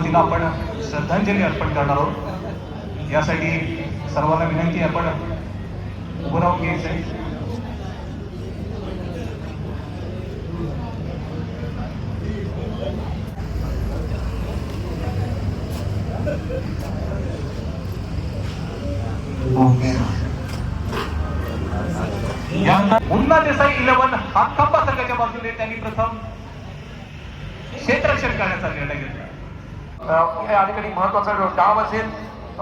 तिला आपण श्रद्धांजली अर्पण करणार आहोत. यासाठी सर्वांना विनंती आपण उभं राहून घ्यायचंय. मुन्ना देसाई 11 हातखंबा संघाच्या बाजूने त्यांनी प्रथम क्षेत्ररक्षण करण्याचा निर्णय घेतला. या ठिकाणी महत्वाचा डाव असेल.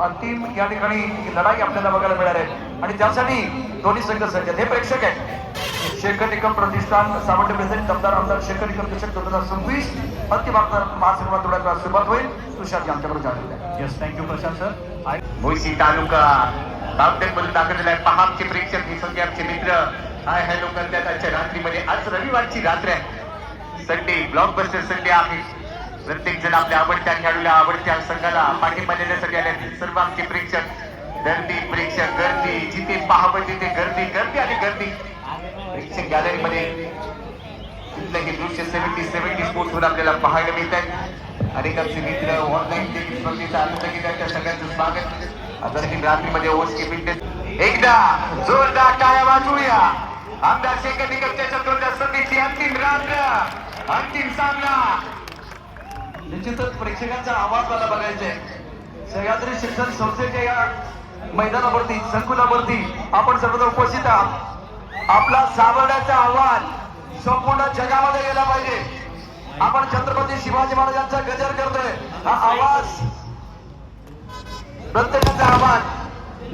अंतिम या ठिकाणी लढाई आपल्याला बघायला मिळणार आहे आणि त्यासाठी दोन्ही संघ सज्ज. हे प्रेक्षक आहेत शेखर निकम प्रतिष्ठान सावंत प्रेसिडेंट दमदार आमदार शेखर निकम दशक 2026 अंतिम महासंग्रामात सुरुवात होईल. तुषार आमच्याकडे जाणवलं. Yes, thank you Prashant sir. Mulshi taluka बावटेमध्ये दाखल आहे. पहा आमचे प्रेक्षक हे सगळे आमचे मित्र. हाय हॅलो करतात आजच्या रात्रीमध्ये. आज रविवारची रात्र आहे. संडे ब्लॉकबस्टर संडे आहे. प्रत्येक जण आपल्या आवडत्या खेळाडूला आवडत्या संघाला पाठिंबा देण्यासाठी आले. सर्व आमचे प्रेक्षक गर्दी प्रेक्षक गर्दी जिथे पाहावं तिथे गर्दी गर्दी आणि गर्दी. प्रेक्षक गॅलरीमध्ये कुठलंही दृश्य 70 स्पोर्ट्सवर आपल्याला पाहायला मिळत आहे. अनेक आमचे मित्र ऑनलाईन देखील स्पर्धेचा आनंद घेतात. त्या सगळ्यांचं स्वागत. आजही रात्रीमध्ये ओसके फिटनेस एकदा जोरदार टाळ्या वाजवूया. आमदार शेखर निकमच्या चतुर्थ संधीची अंतिम रात्र अंतिम सामना. निश्चितच प्रेक्षकांचा आवाज मला बघायचा आहे. सह्याद्री शिक्षण संस्थेच्या या मैदानावरती संकुलावरती आपण सर्वजण उपस्थित आहात. आपला सावर्ड्याचा आवाज संपूर्ण जगामध्ये गेला पाहिजे. आपण छत्रपती शिवाजी महाराजांचा गजर करतोय. हा आवाज प्रत्येकाचा आवाज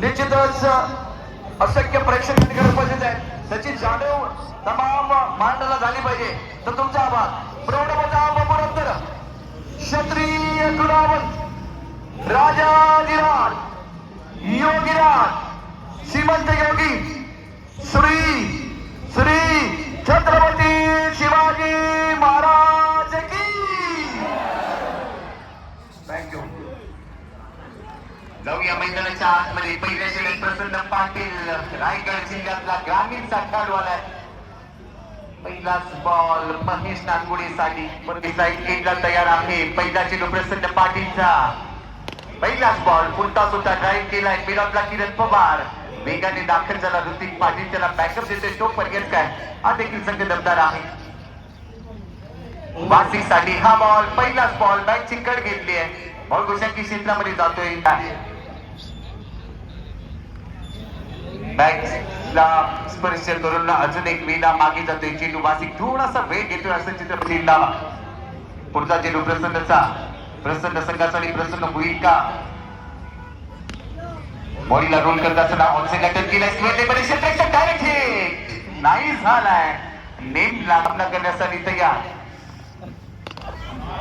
निश्चितच असंख्य प्रेक्षक ठिकाणी उपस्थित आहेत. त्याची जाणीव तमाम मांडला झाली पाहिजे. तर तुमचा आवाज प्रौढ क्षत्रिय गुणावंत राजाधिराज योगीराज श्रीमंत योगी श्री श्री छत्रपती शिवाजी महाराज की. थँक्यू. जाऊया मैदानाच्या आतमध्ये. पहिल्या षटकात प्रसन्न पाटील रायगड जिल्ह्यातला ग्रामीणचा खेळाडू आलाय. पहिलाच बॉल महेश नागुडेसाठी गेटला तयार आहे. पहिला चेंडू प्रसन्न पाटीलचा. पहिलाच बॉल पुलता सुद्धा ड्राईव्ह केलाय. मिडॉटला किरण पवार वेगाने दाखल झाला. ऋतिक पाटील त्याला बॅकअप देतोय. तो पर्यंत काय हा देखील संघ दमदार आहे. वासिकसाठी हा बॉल पहिलाच बॉल बॅटची कड घेतली आहे. बॉल गोशांकी क्षेत्रामध्ये जातोय. बॅटला स्पर्श करून अजून एक वेळा मागे जातोय. चेंडू वासिक थोडासा वेळ घेतोय असं चित्र. पुढचा चेंडू प्रसन्नचा. प्रसन्न संघासाठी प्रसन्न होईल का. बॉडीला रोल करत असताना ऑनसाइड अटॅक केलाय. डायरेक्ट हिट नाही झालाय. नेम लांबला करण्यासाठी तयार.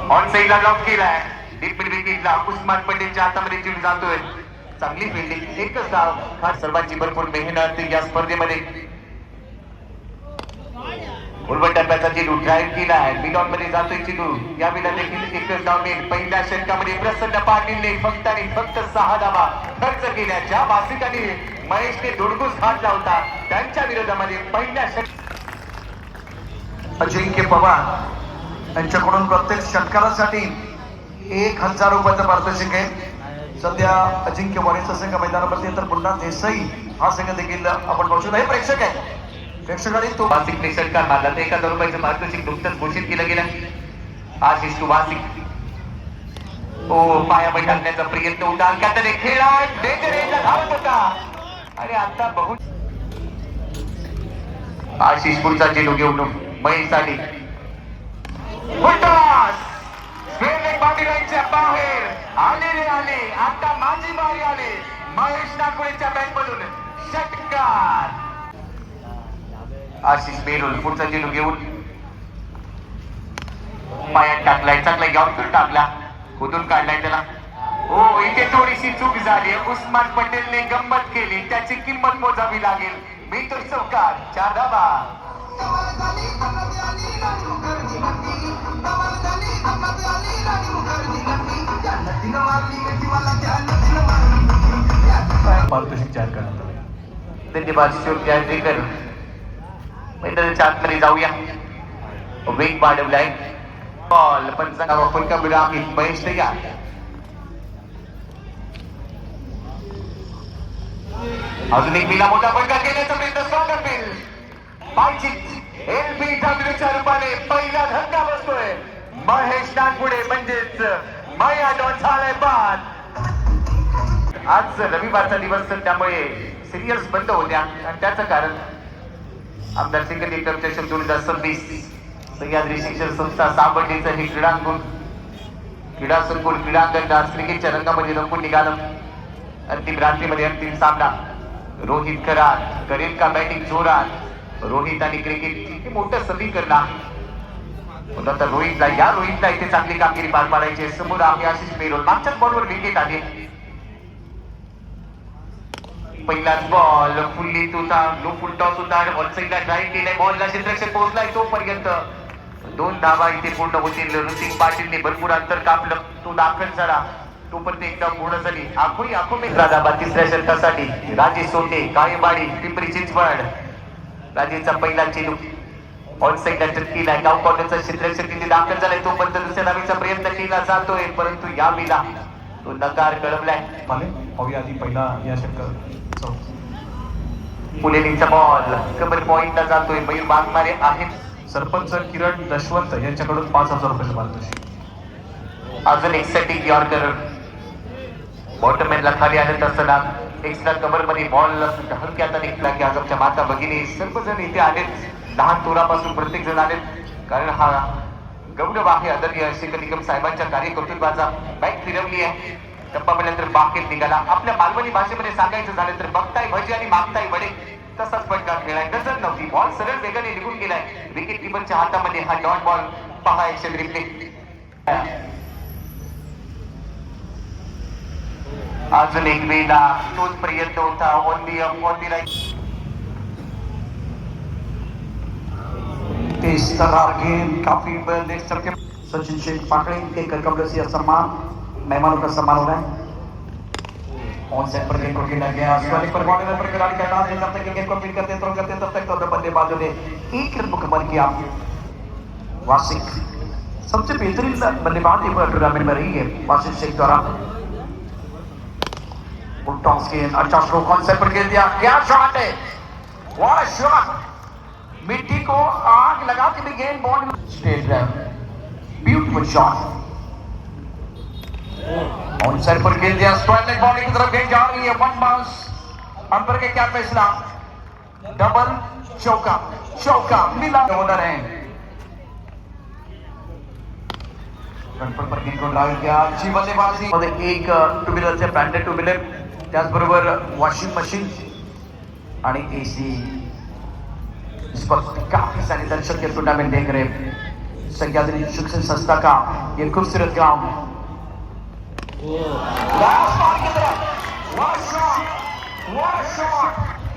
ऑनसाइडला लॉक केलाय. डीप मिड विकेटला उस्मान पटेलच्या हातामध्ये चेंडू जातोय. चांगली फिल्डिंग. एकच धाव. हा सर्वांची भरपूर मेहनत या स्पर्धेमध्ये. उलट टप्प्याचा चेंडू ड्राईव्ह केला आहे. मिडॉन मध्ये जातोय चेंडू. या वेळेला देखील एकच धाव मिळेल. पहिल्या षटकामध्ये प्रसन्न पाटीलने फक्त आणि फक्त 6 धावा खर्च केल्या. ज्या वासिकांनी महेशने धुडगूस घातला होता त्यांच्या विरोधामध्ये पहिल्या अजिंक्य पवार यांच्याकडून प्रत्येक षटकारासाठी 1000 रुपयाचं पारितोषिक आहे. सध्या अजिंक्य वाणीचा संघ मैदानावरती. तर पुन्हा देसाई हा संघ देखील आपण बघू शकतो. हे प्रेक्षक आहे. प्रेक्षकांनी तो वासिकने षटकार मारला. तर 1000 रुपयाचं पारितोषिक नुकतंच घोषित केलं गेलं. आशिष तू वासिक पायावर टाकण्याचा प्रयत्न होता. अंकातने खेळा डेंजर धावत होता. अरे आता बहुत आशिष पुढचा चेंडू घेऊन महेश आली. पाटीलांच्या बाहेर आले आले. आता माझी बारी आले. महेश नागपुरेच्या बॅट मधून षटकार. आशिष बेरोल पुढचा चेंडू घेऊन पायात टाकलाय. चांगला ग्राउंड टाकला. कुठून काढलाय त्याला. हो इथे थोडीशी चूक झाली. उस्मान पटेलने गंमत केली. त्याची किंमत मोजावी लागेल. मी तो चौकार 4 धावा. पारितोषिक जाहीर करण्यात आले. धन्यवाद किशोर मैदानाच्या आतमध्ये जाऊया. वेग वाढवलाय. बॉल पंचांगावर फलका विराम महेश तयार. अजून एक बिला मोठा फलका केल्याचा प्रयत्न स्ट्रॉंग अपील. बायचित एलबीच्या रूपाने पहिला धक्का बसतोय महेश नागपुडे म्हणजेच मया डॉन झालाय बाद. आज रविवारचा दिवस त्यामुळे सिरियल्स बंद होत्या आणि त्याचं कारण आमदार सिंगल एकम चषक 2026 सह्याद्री शिक्षण संस्था सावंडीचं हे क्रीडा संकुल क्रीडांगण आज क्रिकेटच्या रंगामध्ये रंगून निघालं. अंतिम रात्रीमध्ये अंतिम सामना. रोहित करार करेल का बॅटिंग जोरात. रोहित आणि क्रिकेट हे मोठं समीकरण आहे. आता रोहितला इथे चांगली कामगिरी पार पाडायची. समोर आहे आशिष पेरोल. मागच्याच बॉलवर विकेट आली. पहिलाच बॉल फुल्ली तुझा लो फुल टॉस होता. ऑन साईडला ड्राईव्ह केलाय. बॉलला क्षेत्ररक्षक पोहोचलाय तोपर्यंत 2 धावा इथे पूर्ण होतील. ऋतिक पाटीलने भरपूर अंतर कापलं. तो दाखल झाला तोपर्यंत एकदा पूर्ण झाली. आखो मित्रादाबाद तिसऱ्या षटकासाठी राजेश सोटे काळेवाडी पिंपरी चिंचवड. राजेशचा पहिला चेंडू ऑन साईडला केलाय. गाव कॉर्नरचा क्षेत्ररक्षक तिथे दाखल झालाय. तोपर्यंत दुसऱ्या धावेचा प्रयत्न केला जातोय परंतु या वेळेला तो नकार कळवलाय. पाहूया आधी पहिला या षटक. पुलेलीचा बॉल कबर पॉइंटला जातोय. मयूर बागमारे आहेत. सरपंच किरण दशवंत यांच्याकडून 5,000 रुपये पारितोषिक. अजून एक सेटिंग यॉर्कर. बॉटमॅनला खाली आणत असताना एक्स्ट्रा कव्हर मध्ये बॉल हलक्यात निघला की आजच्या माता भगिनी सर्वजण इथे आलेत. लहान तोरापासून प्रत्येक जण आलेत कारण हा गौरव आहे आदरणीय शेखर निकम साहेबांच्या कार्यकर्तृत्वाचा. बॅट फिरवली आहे. टप्पा म्हणल्यानंतर बाहेर निघाला. आपल्या मालवणी भाषेमध्ये सांगायचं झालं तर बघताय भजी आणि मागताय वडे तसाच फटका खेळाय. नजर नव्हती. बॉल सरळ वेगाने निघून गेलाय. विकेट किपरच्या हातामध्ये हा डॉट बॉल. पहा एक्शन रिप्ले. अजून एक वेळा तोच प्रयत्न होता. On the right. तेज तर्रार गेंद काफी देख सकते. सचिन शेख पाकड़े के कमरे से सम्मान मेहमानों का सम्मान हो रहा है. ऑन सेट पर गेंद को खेला गया. स्क्वालिक पर बॉर्डर पर खिलाड़ी का डाल जब तक गेंद को फील्ड करते तब तक तो बल्लेबाजों ने एक रन मुकम्मल किया. वासिक सबसे बेहतरीन बल्लेबाज टूर्नामेंट में रही है वासिक शेख द्वारा. टॉस गेंद अच्छा स्ट्रोक कॉन्सेप्ट पर खेल दिया. क्या शॉट है. What a shot. मिट्टी को आग लगा के भी गेंद ball straight drive. Beautiful shot. On side पर खेल दिया. स्क्वायर लेग बॉलिंग की तरफ गेंद जा रही है. One bounce. अंपायर के क्या फैसला. डबल चौका मिला. ऑर्डर है. फ्रंट पर गेंद को ड्राइव किया. अच्छी बल्लेबाजी. एक टू व्हीलरचे ब्रँडेड टू व्हीलर त्याचबरोबर वॉशिंग मशीन आणि एसी. इस पर काफी सारे दर्शक ये टूर्नामेंट देख रहे हैं. सह्याद्री शिक्षण संस्था का ये खूबसूरत ग्राउंड.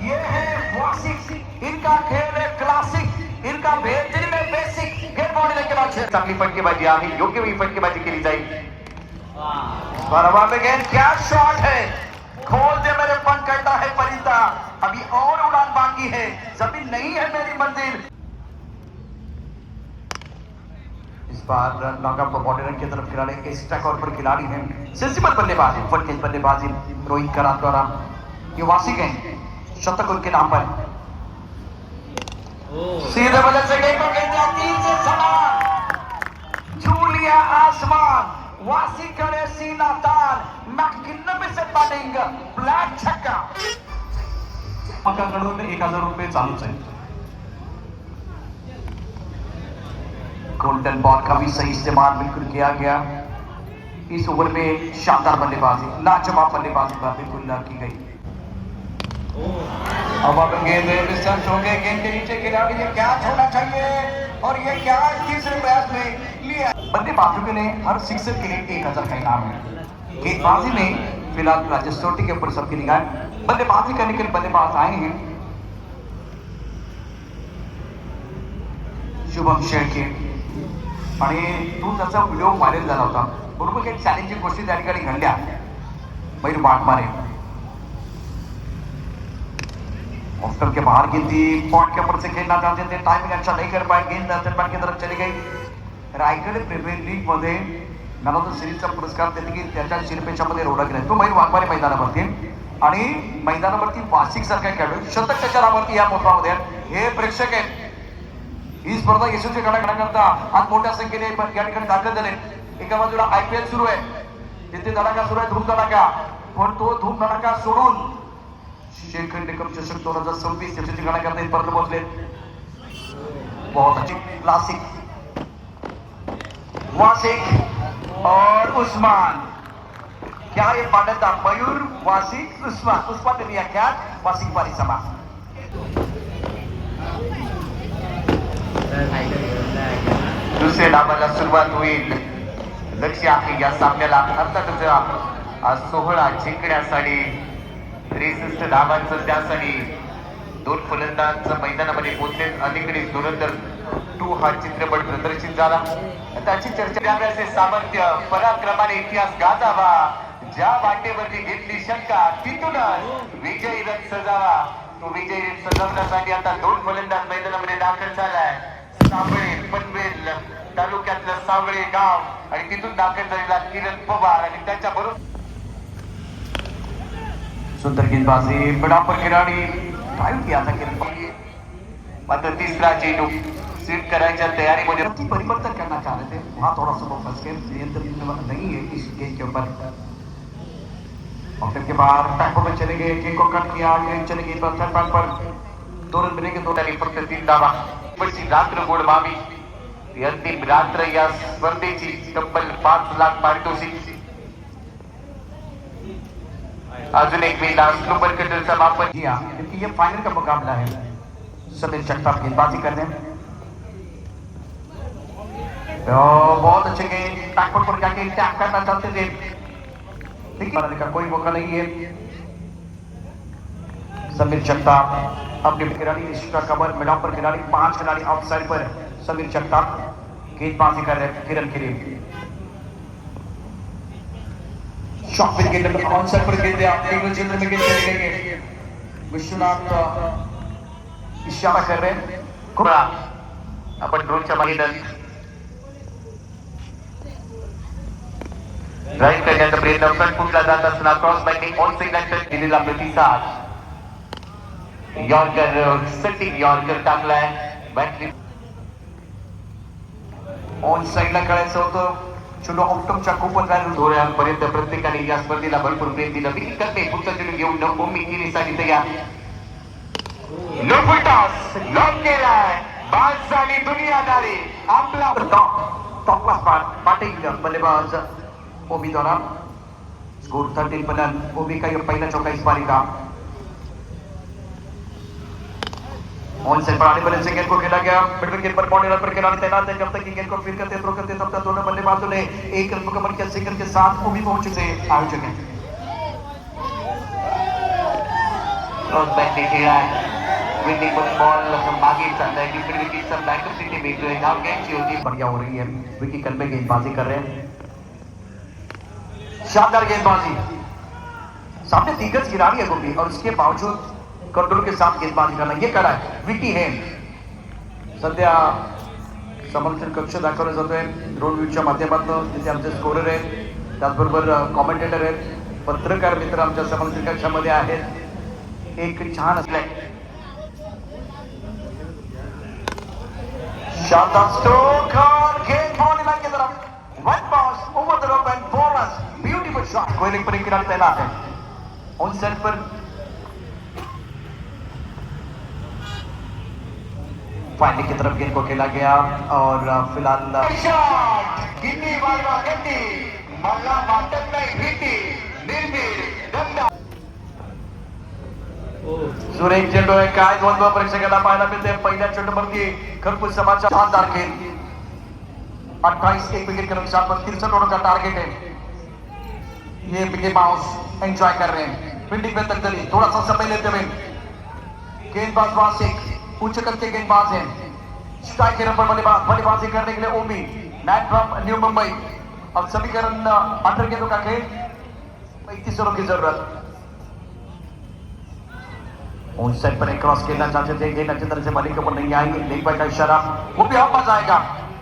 ये है वासिक. इनका खेल है क्लासिक. इनका बेहतरीन है बेसिक. गेंद बॉडी लेके बाद चांगली फटकेबाजी आहे. योग्य वेळी फटकेबाजी केली जाईल. बराबर गेंद. क्या शॉट है. खोल दे मेरे पंख कहता है परिंदा. अभी और उड़ान बाकी है. जमीन नहीं है मेरी मंजिल. इस बार लॉन्ग बॉर्डर की तरफ खिलाड़ी एक्स्ट्रा कॉर्नर पर खिलाड़ी हैं. सेंसिबल बल्लेबाजी फटकेज बल्लेबाजी रोहित करार द्वारा. ये वासिक है. शतक उनके नाम पर. सीधे बल्ले से गेंद को खेल दिया. 3 से समान छू लिया आसमान. वासिक करे सीना तार. मैगनिफिसेंट बैटिंग. ब्लैक छक्का. कडून 1,000 रुपये चालूच आहे. गोल्डन बॉल का भी सही इस्तेमाल बिल्कुल किया गया. इस ओवर में शानदार बल्लेबाजी लाजवाब बल्लेबाजी बिल्कुल की गई. अब गेंद डिस्टेंस हो गए. गेंद के नीचे खिलाड़ी ने क्या छोड़ना चाहिए और ये क्या तीसरे प्रयास में लिया. बल्लेबाजों ने हर सिक्सर के लिए 1,000 का इनाम है. गेंदबाजी में फिलहाल राजेश सोटी के ऊपर सबकी निगाह. बल्लेबाजी करने के लिए बल्लेबाज आए हैं शुभम शेळके. आणि तो त्याचा व्हिडिओ व्हायरल झाला होता. बरोबर काही चॅलेंजिंग गोष्टी त्या ठिकाणी घडल्या. मयूर बागमारे ऑफ्टर के बाहर गेंद थी. पॉइंट के ऊपर से खेलना चाहते थे. टाइमिंग अच्छा नहीं कर पाए. गेंद सेटबैक की तरफ चली गई. रायगड प्रीमियर लीग मध्ये मॅन ऑफ द सिरीजचा पुरस्कार देते की त्याच्या शिरपेच्यामध्ये रोडा गेला तो बैल वाघमारे मैदानावरती आणि मैदानावरती वासिक सारखा खेळाडू शतक त्याच्या नावावरती या मोसमामध्ये हे प्रेक्षक आहेत ही स्पर्धा यशस्वी करण्याकरता आज मोठ्या संख्येने या ठिकाणी दाखल झाले एका बाजूला IPL सुरू आहे तिथे धडाका सुरू आहे धूम धडाका पण तो धूम धडाका सोडून शेखर निकम चषक 2026 यशस्वी करण्याकरता इथपर्यंत पोहोचले बहुत अच्छी क्लासिक वासिक और उस्मान क्या ये पाटन था मयूर वासिक उस्मान ने दिया क्या वासिक पारी सभा दुसऱ्या डावाला सुरुवात होईल लक्ष आहे या सामन्याला अर्थातच आज 16 जिंकण्यासाठी 63 धावांचं त्यासाठी दोन फलंदाज मैदानामध्ये पोहोचले अलीकडे धुरंधर 2 हा चित्रपट प्रदर्शित झाला त्याची चर्चा त्यावेळेचे सामर्थ्य पराक्रमाने इतिहास गाजावा ज्या वाटेवरती घेतली शंका तिथूनच विजयी रथ सजावा तो विजयी रथ सजवण्यासाठी आता 2 फलंदाज मैदानामध्ये दाखल झालाय सावळे पनवेल तालुक्यातलं सावळे गाव आणि तिथून दाखल झालेला किरण पवार आणि त्याच्या बरोबर सुंदर गेंदबाजी बड़ा पर खिलाड़ी ड्राइव किया था किरण मात्र तिसरा चेंडू स्वीप करायच्या तयारीमध्ये की परिवर्तन करना चाह रहे थे वहां थोड़ा सा वो फंस गए नियंत्रण नहीं है इस गेंद के ऊपर और फिर के बाद टैंपो में चले गए गेंद को कट किया गेंद चले गई पर थर्ड पर 2 रन मिलेंगे 2 आणि फक्त 3 धावा पुढची रात्र गोड व्हावी ही अंतिम रात्र या स्पर्धेची तब्बल 5 लाख पारितोषिक अजून एक वेळा स्लोपर कटरचा वापर किया क्योंकि ये फाइनल का मुकाबला है समीर जगताप गेंदबाजी कर रहे हैं बहुत अच्छे गेंद बैकवर्ड पर जाके टैप करना चाहते थे लेकिन बनाने का कोई मौका नहीं है समीर जगताप अपने खिलाड़ी इसका कवर मिडा पर खिलाड़ी 5 खिलाड़ी आउटसाइड पर समीर जगताप गेंदबाजी कर रहे हैं किरण के लिए शॉट विद गेंद ऑन साइड पर गेंद टेबल क्षेत्र में गेंद चले गए विश्वनाथ इशारा कर रहे हैं कुबरा आपण ड्रोनच्या बाहेर ड्राईव्ह करण्याचा प्रयत्न फ्रंट फुटला जात असताना क्रॉस बॅटिंग ऑन सिग्नल दिलेला प्रतिसाद यॉर्कर सेटिंग यॉर्कर टाकलाय बॅटरी ऑन साइडला खेळायचं होतं चलो ऑक्टोबरच्या खूपच व्हॅल्यू धोरणापर्यंत प्रत्येकाने या स्पर्धेला भरपूर प्रेम दिलं विकी करते पुढचा चेंडू घेऊन न उम्मीद केलीसाठी तयार नो फुल टॉस लॉक केलाय बाज झाली दुनियादारी आपला टॉप क्लास पाटील बल्लेबाज ओबी द्वारा स्कोर 13 बनन ओबी का ये पहला चौका इस पारी का ऑन से पर आने वाले से गेंद को खेला गया मिडविकेट गेंद पर बॉडी पर खिलाड़ी तैनात है जब तक कि गेंद को फील्ड करते थ्रो करते तब तक दोनों बल्लेबाजों ने एक रन मुकम्मल किया सेकंड के साथ ओबी पहुंच चुके आयोजक हैं क्रॉस बॅटिंग खेळाय विनिंग बॉल मागे चाललाय विकेट विकेटचा बॅकअप तिथे मिळतोय धाव घ्यायची होती बढ़िया हो रही है विकी कल में गेंदबाजी कर रहे हैं शानदार गेंदबाजी सामने दिग्गज खिलाड़ी है गोपी और उसके बावजूद कंट्रोल के साथ गेंदबाजी करना ये कला है विकी है सध्या समर्थन कक्ष दाखवला जातोय ड्रोन व्ह्यूच्या माध्यमातून तिथे आमचे स्कोरर आहेत त्याचबरोबर कॉमेंटेटर आहेत पत्रकार मित्र आमच्या समर्थन कक्षामध्ये आहेत एक छान असलाय शानदार स्ट्रोक और गेंद बॉडी लाइन की तरफ one pass over the rock end 4 runs beautiful shot कोई पर एक खिलाड़ी तैनात है ऑन सेट पर फाइनल की तरफ गेंद को खेला गया और फिलहाल शॉट किती वाजवा गती मला वाटत नाही भीती निर्भीड दंड सुरेख चेंडू आहे काय द्वंद्व प्रेक्षकांना पाहायला मिळते पहिल्या चेंडूवरती खरपूस समाचा शानदार खेल 28 एक विकेट के नुकसान पर 63 रनों का टारगेट है ये बिगे बाउंस एंजॉय कर रहे हैं फील्डिंग में तकदरी थोड़ा सा समय लेते हुए गेंदबाज वासिक उच्च करके गेंदबाज है स्ट्राइक के नंबर बल्लेबाजी करने के लिए ओबी मैन फ्रॉम न्यू मुंबई अब समीकरण 18 गेंदों का खेल 31 रनों की जरूरत उन साइड पर एक क्रॉस खेलना चाहते थे गेंद अच्छी तरह से मालिक पर नहीं आई लेग बाय का इशारा वो भी वापस आएगा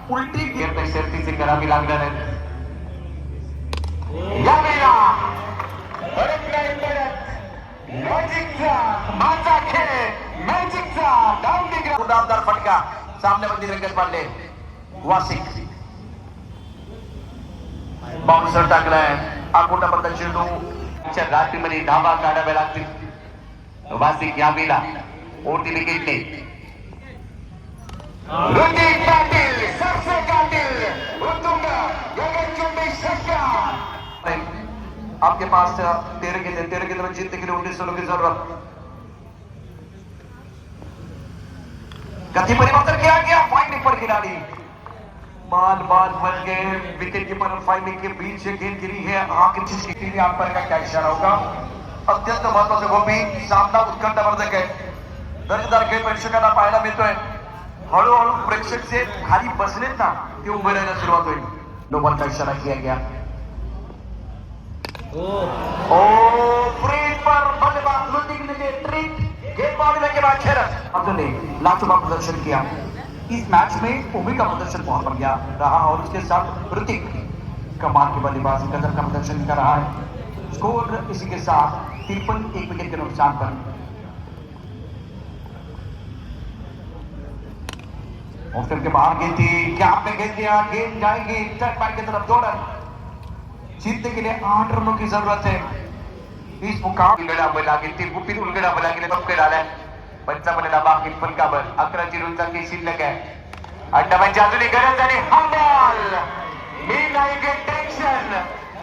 उलटी गेअर शर्तीचे करावी लागणार आहे यावेळेला परत नाही परत मॅजिकचा माझा खेळ मॅजिकचा डाऊन दी ग्राउंड गुलाबदार फटका सामन्यामध्ये रंगत पाडले वासिक बाउन्सर टाकलाय आकोटापर्यंत चेंडू रात्रीमध्ये धावा काढाव्या लागतील वासिक यावेळेला ओटी विकेटने ऋतिक पाटील सबसे कातिल उत्तुंग गगनचुंबी षटकार आपके पास 13 गेंद में जीतने के लिए 19 रनों की जरूरत गति परिवर्तन किया गया फाइंडिंग पर खिलाड़ी बाल बन गए विकेट कीपर फाइंडिंग के बीच से गेंद गिरी है आखिर चीज की टीवी अंपायर का क्या इशारा होगा अत्यंत महत्वाचं गोपी सामना उत्कंठावर्धक आहे दर्जेदार खेळ प्रेक्षकांना पाहायला मिळतोय हळूहळू प्रेक्षक जे खाली बसलेत ना ते उभे राहायला सुरुवात होईल नो बॉल का इशारा किया गया ओ फ्रीज पर बल्लेबाज ऋतिक ने ट्रिक गेंदबाजी में के बाद खेलत अब्दुल ने लाजवाब प्रदर्शन किया इस मैच में ओमी का प्रदर्शन बहुत बढ़िया रहा और उसके साथ ऋतिक कमाल की बल्लेबाजी गजब का प्रदर्शन कर रहा है स्कोर इसी के साथ 53 एक विकेट के नुकसान पर ऑफ के बाहर गेंद थी क्या आपने गेंद दिया गेंद जाएगी टच बैक की तरफ 2 रन जीतने के लिए 8 रनों की जरूरत है इस मुकाबले उलगडावं लागेल ती गुपित उलगडावं लागेल पक्के आलाय 55 बाकी फलकावर 11 चेंडूंचा खेळ शिल्लक आहे अड्डाबांची अजूनही गरज आणि हा बॉल मी नाही घेत टेन्शन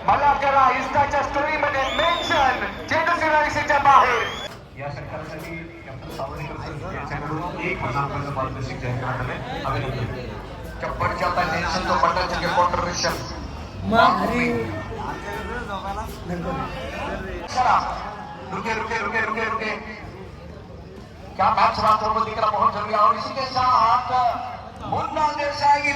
मला करा इन्स्टाच्या स्टोरी मध्ये मेन्शन चेंडू सीमारेषेच्या बाहेर या षटकारासाठी कॅप्टन सावळेकर सर यांच्याकडून 1000 रुपयाचं पारितोषिक जाहीर करण्यात आले अभिनंदन चप्पट चलता टेंशन तो बटन के कॉन्ट्रीब्यूशन रुके क्या मैच समाप्त होने को दिख रहा बहुत जरूरी और इसी के साथ मुन्ना देसाई